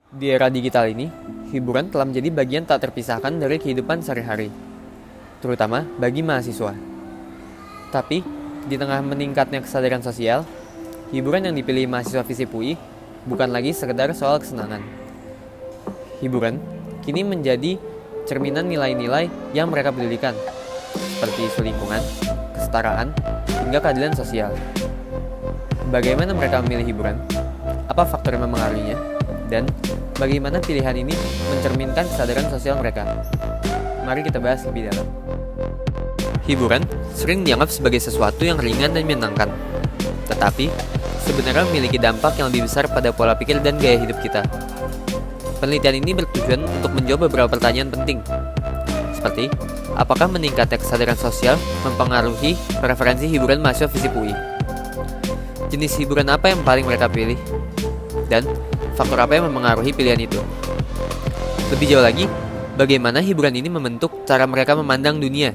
Di era digital ini, hiburan telah menjadi bagian tak terpisahkan dari kehidupan sehari-hari, terutama bagi mahasiswa. Tapi, di tengah meningkatnya kesadaran sosial, hiburan yang dipilih mahasiswa FISIP UI bukan lagi sekedar soal kesenangan. Hiburan kini menjadi cerminan nilai-nilai yang mereka pedulikan, seperti isu lingkungan, kesetaraan, hingga keadilan sosial. Bagaimana mereka memilih hiburan? Apa faktor yang mempengaruhinya? Dan bagaimana pilihan ini mencerminkan kesadaran sosial mereka? Mari kita bahas lebih dalam. Hiburan sering dianggap sebagai sesuatu yang ringan dan menyenangkan, tetapi sebenarnya memiliki dampak yang lebih besar pada pola pikir dan gaya hidup kita. Penelitian ini bertujuan untuk menjawab beberapa pertanyaan penting, seperti apakah meningkatnya kesadaran sosial mempengaruhi preferensi hiburan mahasiswa FISIP UI? Jenis hiburan apa yang paling mereka pilih? Dan faktor apa yang mempengaruhi pilihan itu? Lebih jauh lagi, bagaimana hiburan ini membentuk cara mereka memandang dunia?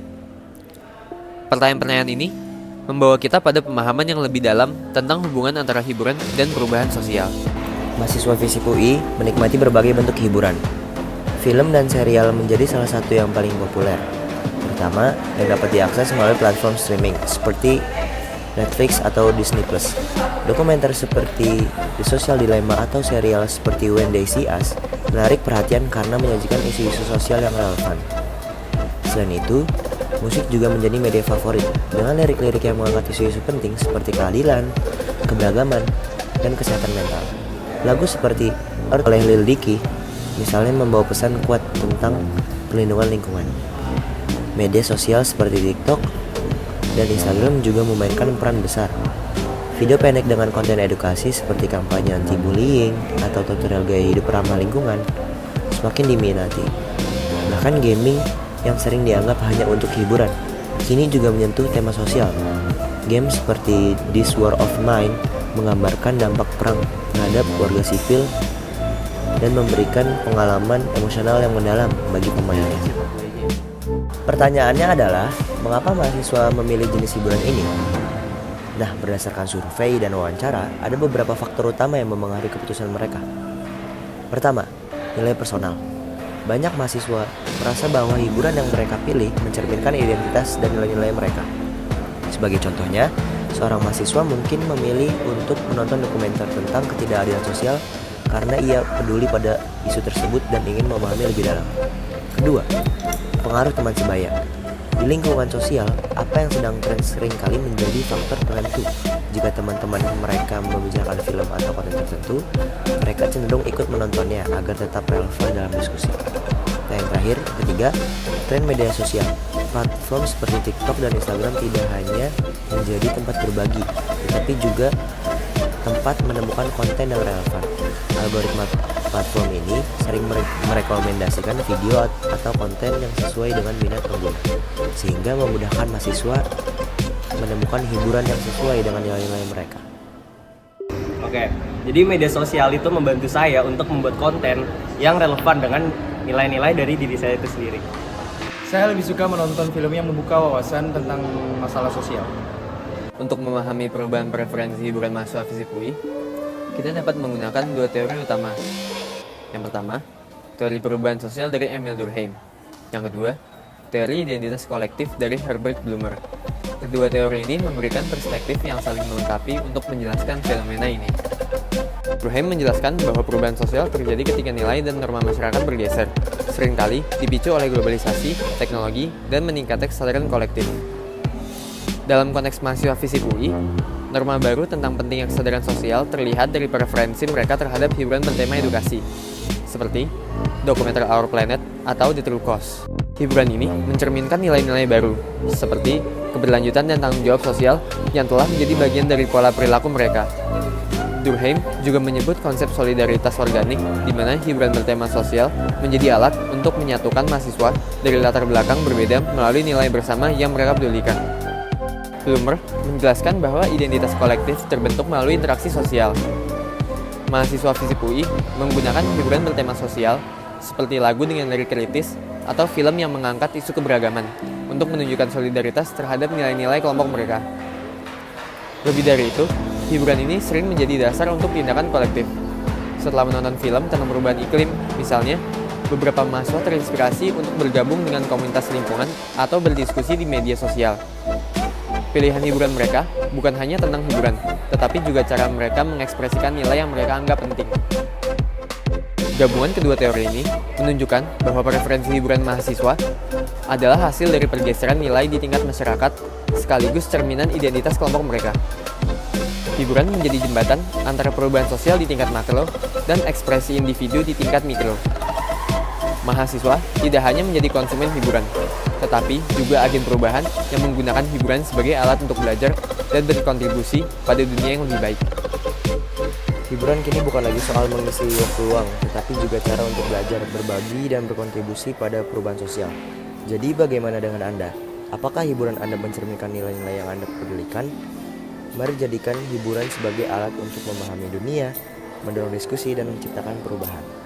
Pertanyaan-pertanyaan ini membawa kita pada pemahaman yang lebih dalam tentang hubungan antara hiburan dan perubahan sosial. Mahasiswa FISIP UI menikmati berbagai bentuk hiburan. Film dan serial menjadi salah satu yang paling populer, terutama yang dapat diakses melalui platform streaming seperti Netflix atau Disney+. Dokumenter seperti The Social Dilemma atau serial seperti When They See Us menarik perhatian karena menyajikan isu-isu sosial yang relevan. Selain itu, musik juga menjadi media favorit dengan lirik-lirik yang mengangkat isu-isu penting seperti keadilan, keberagaman, dan kesehatan mental. Lagu seperti Earth oleh Lil Dicky misalnya membawa pesan kuat tentang perlindungan lingkungan. Media sosial seperti TikTok dan Instagram juga memainkan peran besar. Video pendek dengan konten edukasi seperti kampanye anti-bullying atau tutorial gaya hidup ramah lingkungan semakin diminati. Bahkan gaming yang sering dianggap hanya untuk hiburan, kini juga menyentuh tema sosial. Game seperti This War of Mine menggambarkan dampak perang terhadap warga sipil dan memberikan pengalaman emosional yang mendalam bagi pemainnya. Pertanyaannya adalah, mengapa mahasiswa memilih jenis hiburan ini? Nah, berdasarkan survei dan wawancara, ada beberapa faktor utama yang mempengaruhi keputusan mereka. Pertama, nilai personal. Banyak mahasiswa merasa bahwa hiburan yang mereka pilih mencerminkan identitas dan nilai-nilai mereka. Sebagai contohnya, seorang mahasiswa mungkin memilih untuk menonton dokumenter tentang ketidakadilan sosial karena ia peduli pada isu tersebut dan ingin memahami lebih dalam. Kedua, pengaruh teman sebaya. Di lingkungan sosial, apa yang sedang tren seringkali menjadi faktor penentu. Jika teman-teman mereka membicarakan film atau konten tertentu, mereka cenderung ikut menontonnya agar tetap relevan dalam diskusi. Nah, yang terakhir, ketiga, tren media sosial. Platform seperti TikTok dan Instagram tidak hanya menjadi tempat berbagi, tetapi juga tempat menemukan konten yang relevan. Algoritma platform ini sering merekomendasikan video atau konten yang sesuai dengan minat pengguna, sehingga memudahkan mahasiswa menemukan hiburan yang sesuai dengan nilai-nilai mereka. Oke, jadi media sosial itu membantu saya untuk membuat konten yang relevan dengan nilai-nilai dari diri saya itu sendiri. Saya lebih suka menonton film yang membuka wawasan tentang masalah sosial. Untuk memahami perubahan preferensi hiburan mahasiswa FISIP UI, kita dapat menggunakan dua teori utama. Yang pertama, teori perubahan sosial dari Emil Durkheim. Yang kedua, teori identitas kolektif dari Herbert Blumer. Kedua teori ini memberikan perspektif yang saling melengkapi untuk menjelaskan fenomena ini. Durkheim menjelaskan bahwa perubahan sosial terjadi ketika nilai dan norma masyarakat bergeser, seringkali dipicu oleh globalisasi, teknologi, dan meningkatnya kesadaran kolektif. Dalam konteks mahasiswa FISIP UI, norma baru tentang pentingnya kesadaran sosial terlihat dari preferensi mereka terhadap hiburan bertema edukasi, seperti dokumenter Our Planet atau The True Cost. Hiburan ini mencerminkan nilai-nilai baru, seperti keberlanjutan dan tanggung jawab sosial yang telah menjadi bagian dari pola perilaku mereka. Durkheim juga menyebut konsep solidaritas organik, di mana hiburan bertema sosial menjadi alat untuk menyatukan mahasiswa dari latar belakang berbeda melalui nilai bersama yang mereka pedulikan. Blumer menjelaskan bahwa identitas kolektif terbentuk melalui interaksi sosial. Mahasiswa FISIP UI menggunakan hiburan bertema sosial seperti lagu dengan lirik kritis atau film yang mengangkat isu keberagaman untuk menunjukkan solidaritas terhadap nilai-nilai kelompok mereka. Lebih dari itu, hiburan ini sering menjadi dasar untuk tindakan kolektif. Setelah menonton film tentang perubahan iklim, misalnya, beberapa mahasiswa terinspirasi untuk bergabung dengan komunitas lingkungan atau berdiskusi di media sosial. Pilihan hiburan mereka bukan hanya tentang hiburan, tetapi juga cara mereka mengekspresikan nilai yang mereka anggap penting. Gabungan kedua teori ini menunjukkan bahwa preferensi hiburan mahasiswa adalah hasil dari pergeseran nilai di tingkat masyarakat sekaligus cerminan identitas kelompok mereka. Hiburan menjadi jembatan antara perubahan sosial di tingkat makro dan ekspresi individu di tingkat mikro. Mahasiswa tidak hanya menjadi konsumen hiburan, tetapi juga agen perubahan yang menggunakan hiburan sebagai alat untuk belajar dan berkontribusi pada dunia yang lebih baik. Hiburan kini bukan lagi soal mengisi waktu luang, tetapi juga cara untuk belajar, berbagi, dan berkontribusi pada perubahan sosial. Jadi bagaimana dengan Anda? Apakah hiburan Anda mencerminkan nilai-nilai yang Anda pedulikan? Mari jadikan hiburan sebagai alat untuk memahami dunia, mendorong diskusi, dan menciptakan perubahan.